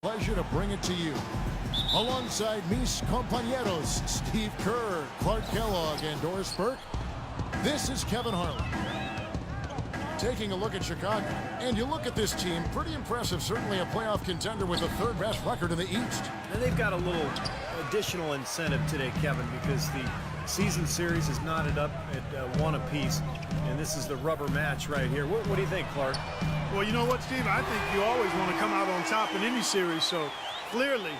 Pleasure to bring it to you. Alongside mis compañeros, Steve Kerr, Clark Kellogg, and Doris Burke, this is Kevin Harlan. Taking a look at Chicago, and you look at this team, pretty impressive. Certainly a playoff contender with the third-best record in the East. And they've got a little additional incentive today, Kevin, because the season series is knotted up at one apiece, and this is the rubber match right here. What do you think, Clark? Well, you know what, Steve? I think you always want to come out on top in any series, so clearly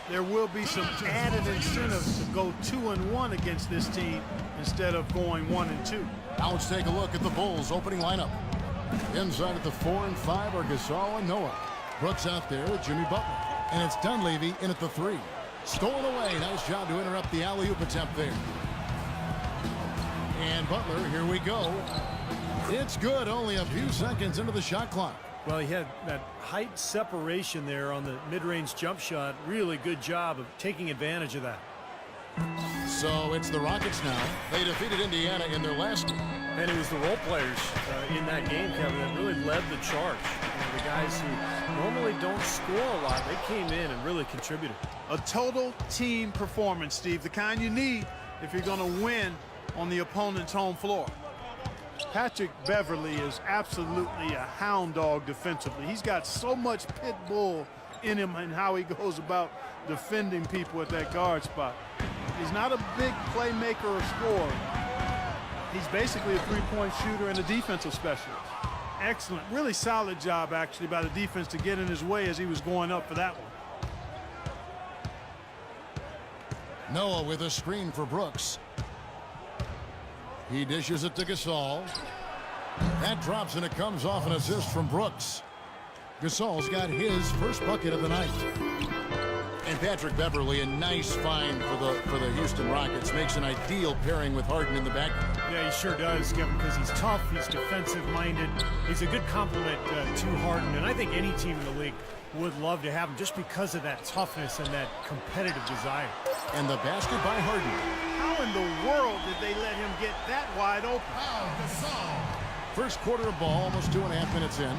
there will be some added incentives to go 2-1 against this team instead of going 1-2. Now let's take a look at the Bulls' opening lineup. Inside at the 4 and 5 are Gasol and Noah. Brooks out there with Jimmy Butler. And it's Dunleavy in at the 3. Stolen away. Nice job to interrupt the alley-oop attempt there. And Butler, here we go. It's good, only a few seconds into the shot clock. Well, he had that height separation there on the mid-range jump shot. Really good job of taking advantage of that. So it's the Rockets now. They defeated Indiana in their last game. And it was the role players in that game, Kevin, that really led the charge. The guys who normally don't score a lot, they came in and really contributed. A total team performance, Steve, the kind you need if you're going to win on the opponent's home floor. Patrick Beverley is absolutely a hound dog defensively. He's got so much pit bull in him and how he goes about defending people at that guard spot. He's not a big playmaker or scorer. He's basically a three-point shooter and a defensive specialist. Excellent, really solid job actually by the defense to get in his way as he was going up for that one. Noah with a screen for Brooks. He dishes it to Gasol. That drops and it comes off an assist from Brooks. Gasol's got his first bucket of the night. And Patrick Beverley, a nice find for the Houston Rockets, makes an ideal pairing with Harden in the back. Yeah, he sure does, Kevin, because he's tough, he's defensive-minded. He's a good complement to Harden, and I think any team in the league would love to have him just because of that toughness and that competitive desire. And the basket by Harden. How in the world did they let him get that wide open? First quarter of ball, almost 2.5 minutes in.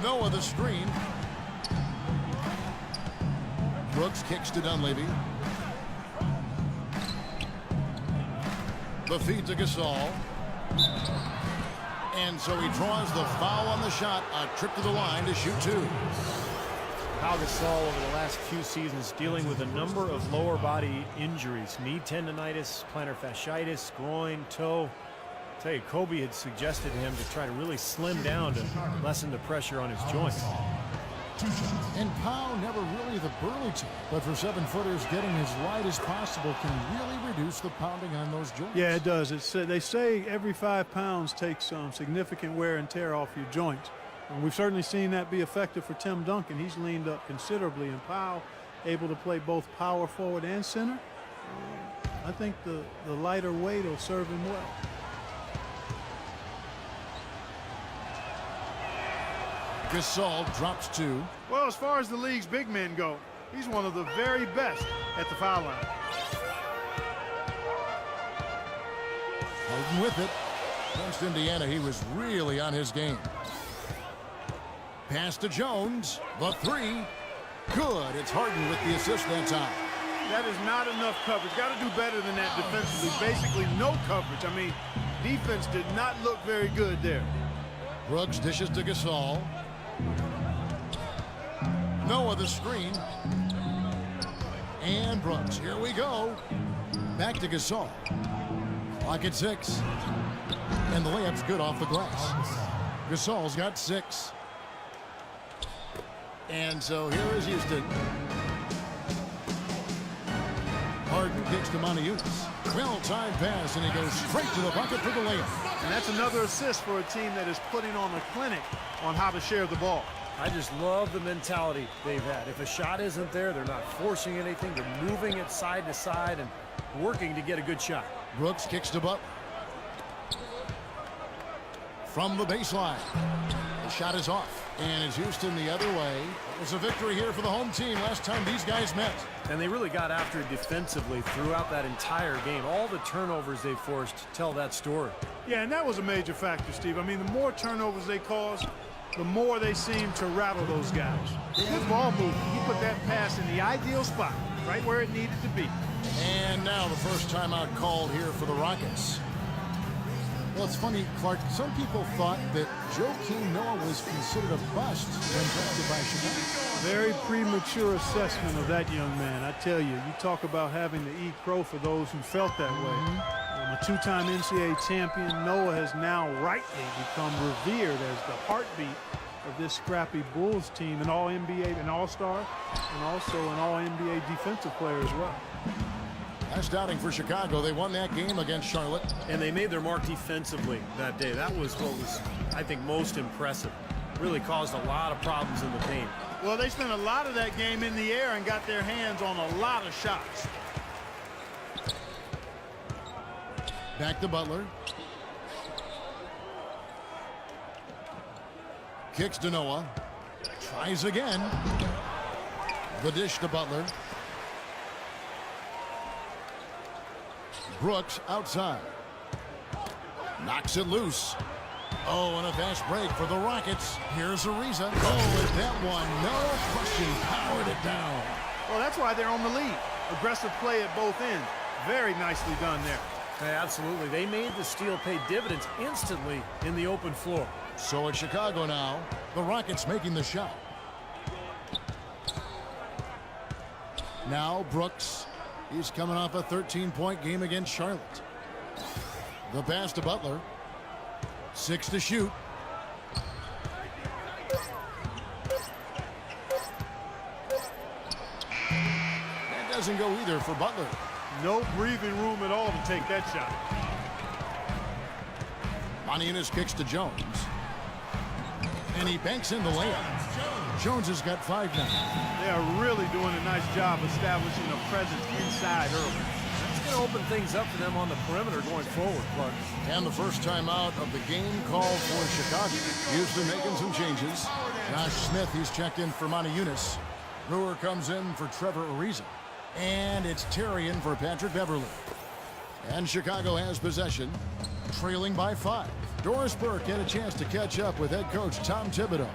Noah the screen. Brooks kicks to Dunleavy. The feed to Gasol. And so he draws the foul on the shot. A trip to the line to shoot 2. Pau Gasol over the last few seasons dealing with a number of lower body injuries. Knee tendonitis, plantar fasciitis, groin, toe. I'll tell you, Kobe had suggested to him to try to really slim down to lessen the pressure on his joints. And Pau never really the burly type, but for 7-footers, getting as light as possible can really reduce the pounding on those joints. Yeah, it does. They say every 5 pounds takes some significant wear and tear off your joints. And we've certainly seen that be effective for Tim Duncan. He's leaned up considerably, and Pau able to play both power forward and center. I think the lighter weight will serve him well. Gasol drops 2. Well, as far as the league's big men go, he's one of the very best at the foul line. Harden with it. Against Indiana, he was really on his game. Pass to Jones. The 3. Good. It's Harden with the assist that time. That is not enough coverage. Got to do better than that defensively. Basically no coverage. I mean, defense did not look very good there. Brooks dishes to Gasol. Noah the screen. And Brooks. Here we go. Back to Gasol. Clock at 6. And the layup's good off the glass. Gasol's got 6. And so here is Houston. Harden kicks to Montezumas. Well-timed pass, and he goes straight to the bucket for the layup. And that's another assist for a team that is putting on a clinic on how to share the ball. I just love the mentality they've had. If a shot isn't there, they're not forcing anything. They're moving it side to side and working to get a good shot. Brooks kicks to Butler. From the baseline. The shot is off. And it's Houston the other way. It was a victory here for the home team last time these guys met. And they really got after it defensively throughout that entire game. All the turnovers they forced tell that story. Yeah, and that was a major factor, Steve. I mean, the more turnovers they caused, the more they seem to rattle those guys. Good ball movement. He put that pass in the ideal spot, right where it needed to be. And now the first timeout called here for the Rockets. Well, it's funny, Clark, some people thought that Joakim Noah was considered a bust when drafted by Chicago. Very premature assessment of that young man. I tell you, you talk about having to eat crow for those who felt that way. A two-time NCAA champion, Noah has now rightly become revered as the heartbeat of this scrappy Bulls team, an All-NBA, an All-Star, and also an All-NBA defensive player as well. Last outing for Chicago, they won that game against Charlotte. And they made their mark defensively that day. That was what was, I think, most impressive. Really caused a lot of problems in the paint. Well, they spent a lot of that game in the air and got their hands on a lot of shots. Back to Butler. Kicks to Noah. Tries again. The dish to Butler. Brooks outside. Knocks it loose. Oh, and a fast break for the Rockets. Here's Ariza. Oh, with that one, no question, powered it down. Well, that's why they're on the lead. Aggressive play at both ends. Very nicely done there. Yeah, absolutely. They made the steal pay dividends instantly in the open floor. So it's Chicago now. The Rockets making the shot. Now Brooks. He's coming off a 13-point game against Charlotte. The pass to Butler. 6 to shoot. That doesn't go either for Butler. No breathing room at all to take that shot. Moniunas kicks to Jones. And he banks in the layup. Jones has got 5 now. They are really doing a nice job establishing a presence inside early. It's going to open things up for them on the perimeter going forward, Clark. And the first time out of the game called for Chicago. Houston making some changes. Josh Smith, he's checked in for Moniunas. Brewer comes in for Trevor Ariza. And it's Terry in for Patrick Beverly. And Chicago has possession, trailing by 5. Doris Burke had a chance to catch up with head coach Tom Thibodeau.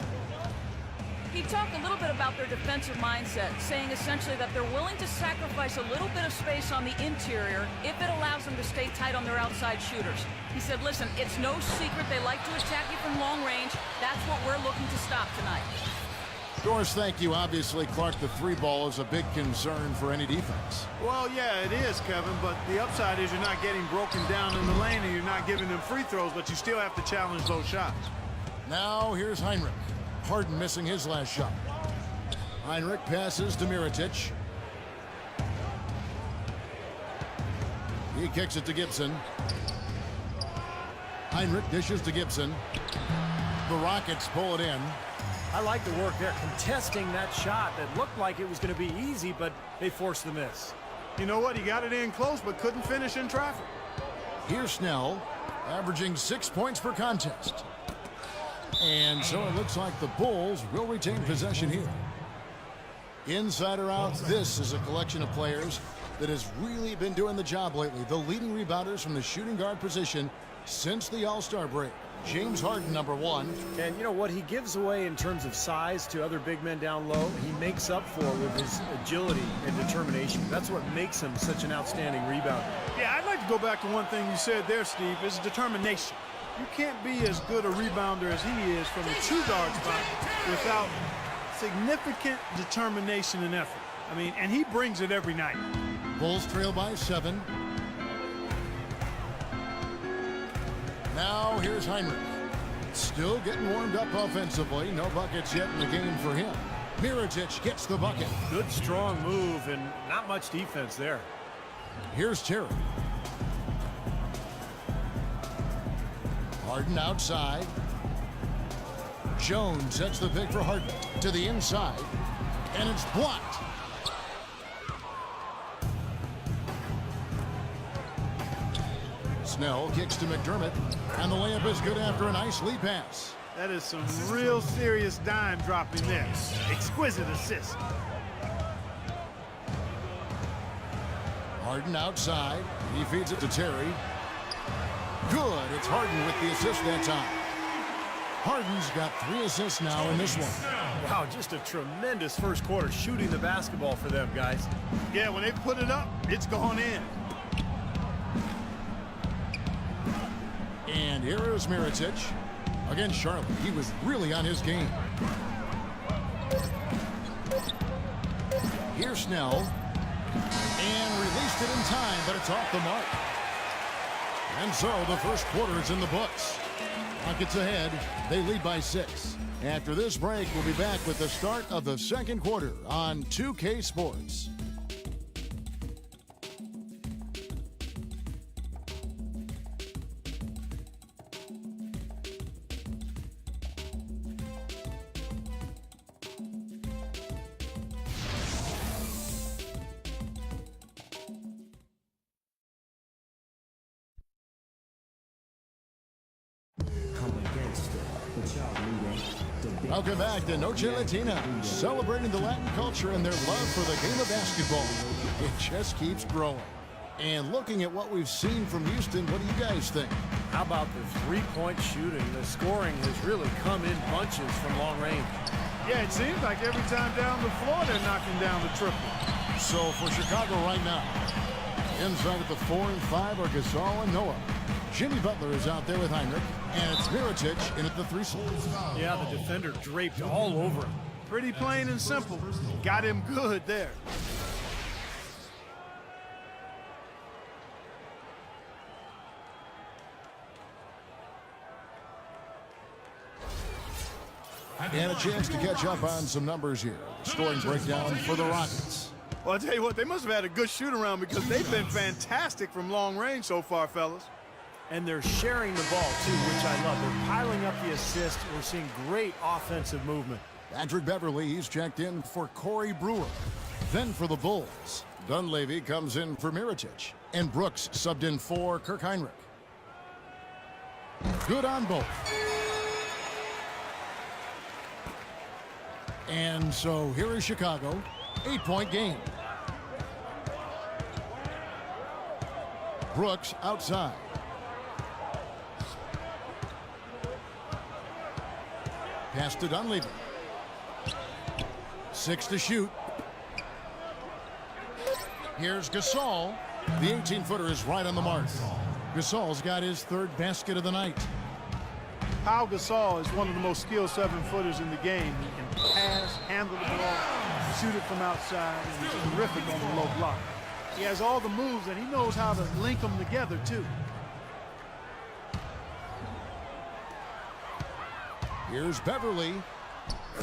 He talked a little bit about their defensive mindset, saying essentially that they're willing to sacrifice a little bit of space on the interior if it allows them to stay tight on their outside shooters. He said, listen, it's no secret they like to attack you from long range. That's what we're looking to stop tonight. Doris, thank you. Obviously, Clark, the 3-ball is a big concern for any defense. Well, yeah, it is, Kevin, but the upside is you're not getting broken down in the lane and you're not giving them free throws, but you still have to challenge those shots. Now here's Heinrich. Harden missing his last shot. Heinrich passes to Mirotic. He kicks it to Gibson. Heinrich dishes to Gibson. The Rockets pull it in. I like the work there, contesting that shot that looked like it was going to be easy, but they forced the miss. You know what? He got it in close, but couldn't finish in traffic. Here's Snell, averaging 6 points per contest. And so it looks like the Bulls will retain possession here. Inside or out, this is a collection of players that has really been doing the job lately. The leading rebounders from the shooting guard position since the All-Star break. James Harden, number 1. And you know what he gives away in terms of size to other big men down low, he makes up for with his agility and determination. That's what makes him such an outstanding rebounder. Yeah, I'd like to go back to one thing you said there, Steve, is determination. You can't be as good a rebounder as he is from the 2-guard spot without significant determination and effort. I mean, and he brings it every night. Bulls trail by 7. Now here's Heinrich. Still getting warmed up offensively. No buckets yet in the game for him. Mirotic gets the bucket. Good, strong move and not much defense there. Here's Terry. Harden outside. Jones sets the pick for Harden to the inside. And it's blocked. Snell kicks to McDermott. And the layup is good after a nice lead pass. That is some real serious dime dropping there. Exquisite assist. Harden outside. He feeds it to Terry. Good. It's Harden with the assist that time. Harden's got 3 assists now in this one. Wow, just a tremendous first quarter shooting the basketball for them, guys. Yeah, when they put it up, it's gone in. And here is Mirotic. Against Charlotte, he was really on his game. Here's Snell. And released it in time, but it's off the mark. And so the first quarter is in the books. Rockets ahead. They lead by 6. After this break, we'll be back with the start of the second quarter on 2K Sports. Welcome back to Noche Latina, celebrating the Latin culture and their love for the game of basketball. It just keeps growing. And looking at what we've seen from Houston, what do you guys think? How about the three-point shooting? The scoring has really come in bunches from long range. Yeah, it seems like every time down the floor they're knocking down the triple. So for Chicago right now, inside at the 4 and 5 are Gasol and Noah. Jimmy Butler is out there with Heinrich, and it's Mirotic in at the 3 slot. Yeah, the defender draped all over him. Pretty plain and simple. Got him good there. And a chance to catch up on some numbers here. The scoring breakdown for the Rockets. Well, I'll tell you what, they must have had a good shoot-around because they've been fantastic from long range so far, fellas. And they're sharing the ball, too, which I love. They're piling up the assists. We're seeing great offensive movement. Patrick Beverly, he's checked in for Corey Brewer. Then for the Bulls, Dunleavy comes in for Mirotic. And Brooks subbed in for Kirk Heinrich. Good on both. And so here is Chicago. 8-point game. Brooks outside. Pass to Dunleavy. 6 to shoot. Here's Gasol. The 18-footer is right on the mark. Gasol's got his 3rd basket of the night. Pau Gasol is one of the most skilled 7-footers in the game. He can pass, handle the ball, shoot it from outside, and he's terrific on the low block. He has all the moves, and he knows how to link them together, too. Here's Beverly.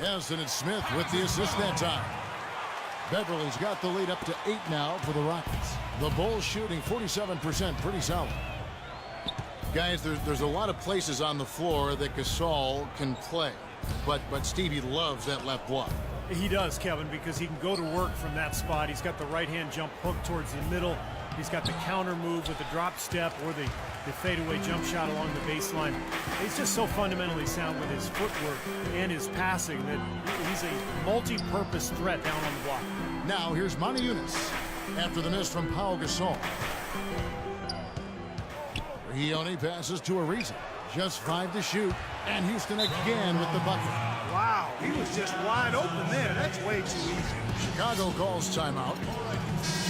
Yes, and it's Smith with the assist that time. Beverly's got the lead up to 8 now for the Rockets. The Bulls shooting 47%, pretty solid. Guys, there's a lot of places on the floor that Gasol can play. But Stevie loves that left block. He does, Kevin, because he can go to work from that spot. He's got the right-hand jump hook towards the middle. He's got the counter move with the drop step or the fadeaway jump shot along the baseline. He's just so fundamentally sound with his footwork and his passing that he's a multi-purpose threat down on the block. Now here's Monty Eunice after the miss from Pau Gasol. Rione passes to Ariza. Just 5 to shoot, and Houston again with the bucket. Wow, he was just wide open there. That's way too easy. Chicago calls timeout.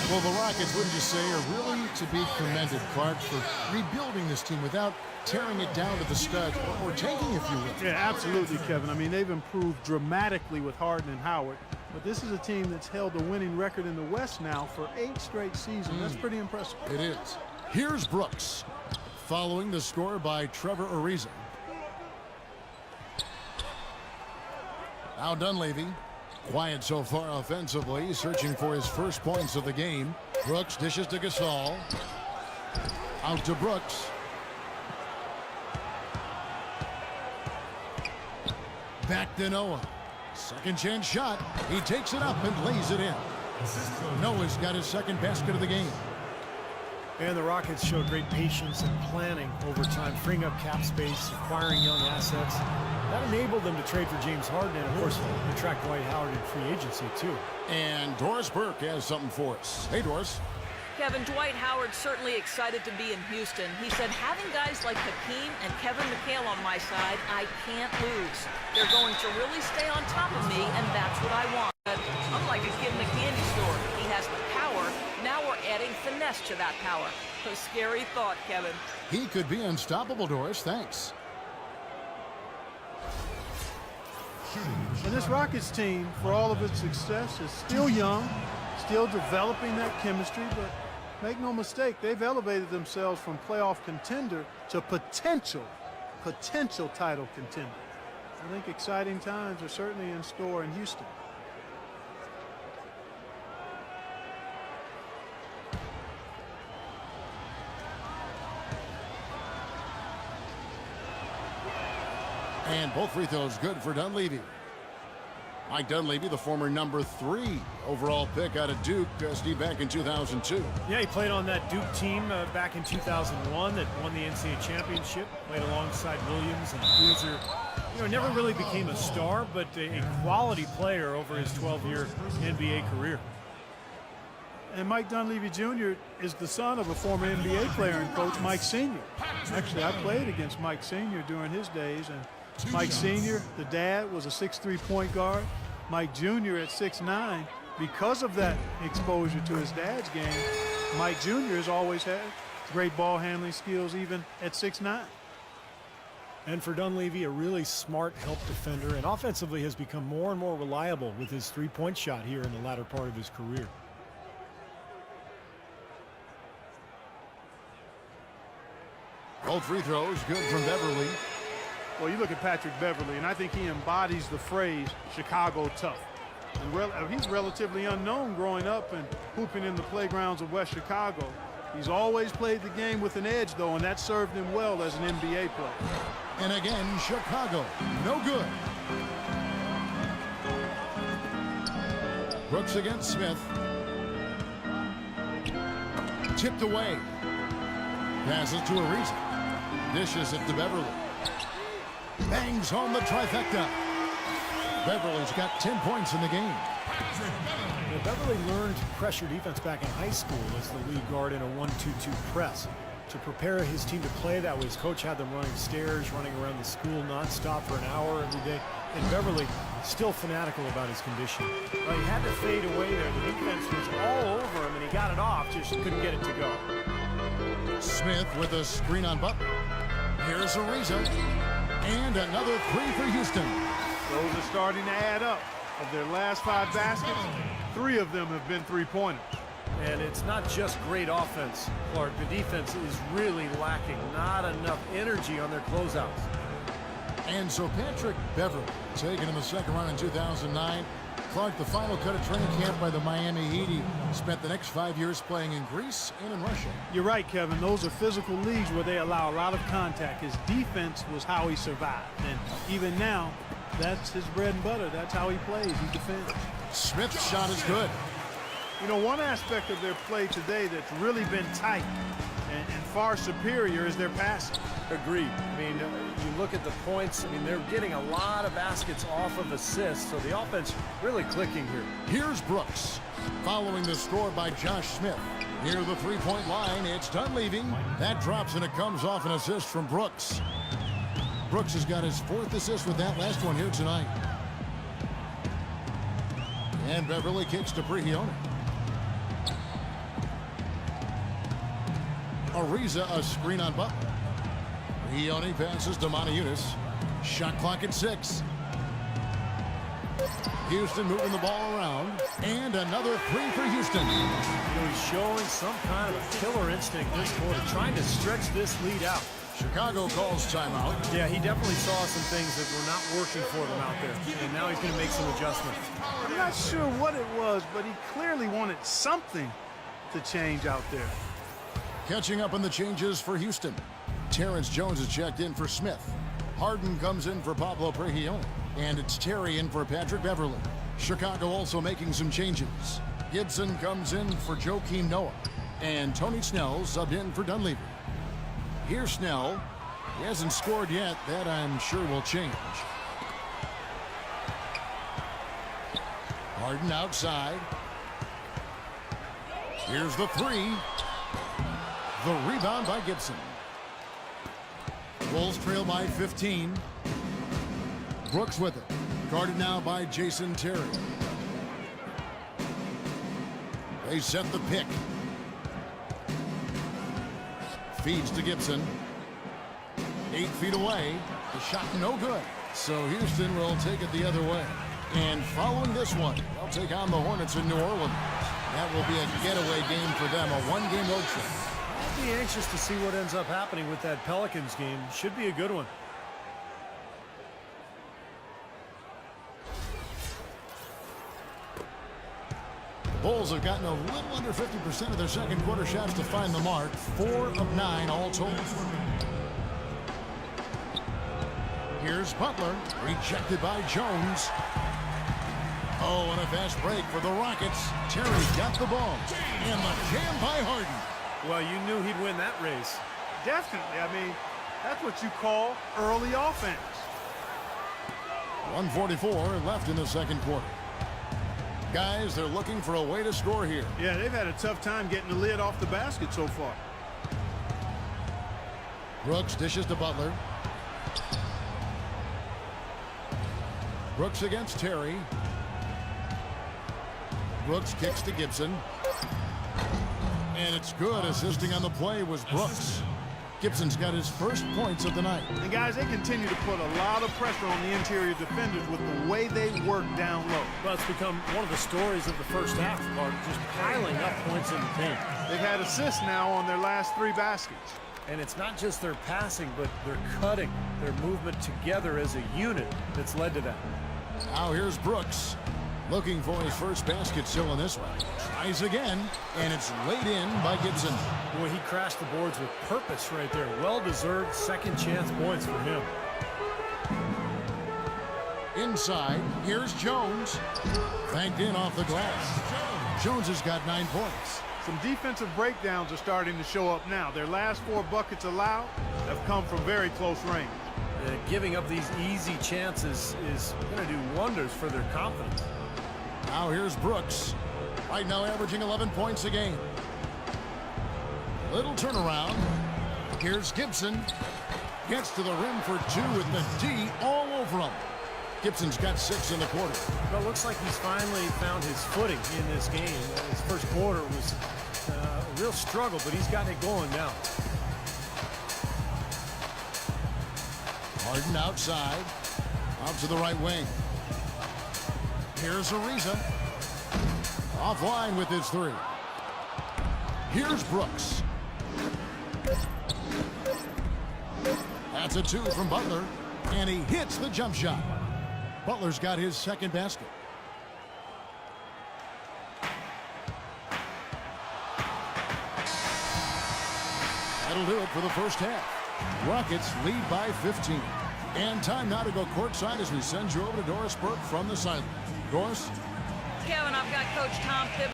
Well, the Rockets, wouldn't you say, are really to be commended, Clark, for rebuilding this team without tearing it down to the studs or tanking, if you will. Yeah, absolutely, Kevin. I mean, they've improved dramatically with Harden and Howard, but this is a team that's held a winning record in the West now for 8 straight seasons. That's pretty impressive. It is. Here's Brooks, following the score by Trevor Ariza. Now Dunleavy, quiet so far offensively, searching for his first points of the game. Brooks dishes to Gasol. Out to Brooks. Back to Noah. Second chance shot. He takes it up and lays it in. Noah's got his 2nd basket of the game. And the Rockets showed great patience and planning over time, freeing up cap space, acquiring young assets. That enabled them to trade for James Harden and, of course, attract Dwight Howard in free agency, too. And Doris Burke has something for us. Hey, Doris. Kevin, Dwight Howard's certainly excited to be in Houston. He said, having guys like Hakeem and Kevin McHale on my side, I can't lose. They're going to really stay on top of me, and that's what I want. But unlike a kid in a candy store, he has the power. Now we're adding finesse to that power. A scary thought, Kevin. He could be unstoppable, Doris. Thanks. And this Rockets team, for all of its success, is still young, still developing that chemistry, but make no mistake, they've elevated themselves from playoff contender to potential title contender. I think exciting times are certainly in store in Houston. And both free throws good for Dunleavy. Mike Dunleavy, the former #3 overall pick out of Duke, Steve, back in 2002. Yeah, he played on that Duke team back in 2001 that won the NCAA championship. Played alongside Williams and Boozer. You know, never really became a star, but a quality player over his 12-year NBA career. And Mike Dunleavy Jr. is the son of a former NBA player and coach, Mike Sr. Actually, I played against Mike Sr. during his days, and Mike Sr., the dad, was a 6'3" point guard. Mike Jr. at 6'9". Because of that exposure to his dad's game, Mike Jr. has always had great ball handling skills even at 6'9". And for Dunleavy, a really smart help defender, and offensively has become more and more reliable with his three-point shot here in the latter part of his career. Both free throws good from Beverly. Well, you look at Patrick Beverly, and I think he embodies the phrase Chicago tough. And he's relatively unknown growing up and hooping in the playgrounds of West Chicago. He's always played the game with an edge, though, and that served him well as an NBA player. And again, Chicago, no good. Brooks against Smith. Tipped away. Passes to Ariza. Dishes it to Beverly. Bangs home the trifecta. Beverly's got 10 points in the game. Well, Beverly learned pressure defense back in high school as the lead guard in a 1-2-2 press. To prepare his team to play that way, his coach had them running stairs, running around the school nonstop for an hour every day. And Beverly, still fanatical about his condition. Well, he had to fade away there. The defense was all over him, and he got it off, just couldn't get it to go. Smith with a screen on Butler. Here's Ariza. And another three for Houston. Those are starting to add up. Of their last 5 baskets, 3 of them have been three-pointers. And it's not just great offense, Clark. The defense is really lacking. Not enough energy on their closeouts. And so Patrick Beverly, taken in the second round in 2009. Clark, the final cut of training camp by the Miami Heat. He spent the next 5 years playing in Greece and in Russia. You're right, Kevin. Those are physical leagues where they allow a lot of contact. His defense was how he survived. And even now, that's his bread and butter. That's how he plays. He defends. Smith's shot is good. You know, one aspect of their play today that's really been tight and far superior is their passing. Agreed. I mean, you look at the points. I mean, they're getting a lot of baskets off of assists, so the offense really clicking here. Here's Brooks. Following the score by Josh Smith. Near the three-point line, it's Dunleavy. That drops, and it comes off an assist from Brooks. Brooks has got his 4th assist with that last one here tonight. And Beverly kicks to Prigioni. Ariza, a screen on Butler. Prigioni passes to Moniunas. Shot clock at 6. Houston moving the ball around. And another three for Houston. You know, he's showing some kind of a killer instinct this quarter, trying to stretch this lead out. Chicago calls timeout. Yeah, he definitely saw some things that were not working for them out there, and now he's going to make some adjustments. I'm not sure what it was, but he clearly wanted something to change out there. Catching up on the changes for Houston. Terrence Jones is checked in for Smith. Harden comes in for Pablo Prigioni. And it's Terry in for Patrick Beverly. Chicago also making some changes. Gibson comes in for Joakim Noah. And Tony Snell subbed in for Dunleavy. Here's Snell. He hasn't scored yet. That, I'm sure, will change. Harden outside. Here's the three. The rebound by Gibson. Bulls trail by 15. Brooks with it. Guarded now by Jason Terry. They set the pick. Feeds to Gibson. 8 feet away. The shot no good. So Houston will take it the other way. And following this one, they'll take on the Hornets in New Orleans. That will be a getaway game for them, a one-game road trip. I'll be anxious to see what ends up happening with that Pelicans game. Should be a good one. The Bulls have gotten a little under 50% of their second quarter shots to find the mark. 4 of 9 all told. Here's Butler, rejected by Jones. Oh, and a fast break for the Rockets. Terry got the ball. And the jam by Harden. Well, you knew he'd win that race. Definitely. I mean, that's what you call early offense. 1:44 left in the second quarter. Guys, they're looking for a way to score here. Yeah, they've had a tough time getting the lid off the basket so far. Brooks dishes to Butler. Brooks against Terry. Brooks kicks to Gibson. And it's good. Assisting on the play was Brooks. Gibson's got his first points of the night. And guys, they continue to put a lot of pressure on the interior defenders with the way they work down low. Well, it's become one of the stories of the first half, Clark, just piling up points in the paint. They've had assists now on their last 3 baskets. And it's not just their passing, but their cutting, their movement together as a unit that's led to that. Now here's Brooks. Looking for his first basket still in this one. Tries again, and it's laid in by Gibson. Boy, he crashed the boards with purpose right there. Well-deserved second chance points for him. Inside, here's Jones. Banked in off the glass. Jones has got 9 points. Some defensive breakdowns are starting to show up now. Their last 4 buckets allowed have come from very close range. Giving up these easy chances is going to do wonders for their confidence. Now here's Brooks. Right now averaging 11 points a game. Little turnaround. Here's Gibson. Gets to the rim for 2 with the D all over him. Gibson's got 6 in the quarter. Well, it looks like he's finally found his footing in this game. His first quarter was a real struggle, but he's gotten it going now. Harden outside. Out to the right wing. Here's Ariza. Offline with his 3. Here's Brooks. That's a 2 from Butler. And he hits the jump shot. Butler's got his second basket. That'll do it for the first half. Rockets lead by 15. And time now to go courtside as we send you over to Doris Burke from the sideline. Doris? Kevin, I've got Coach Tom Thibodeau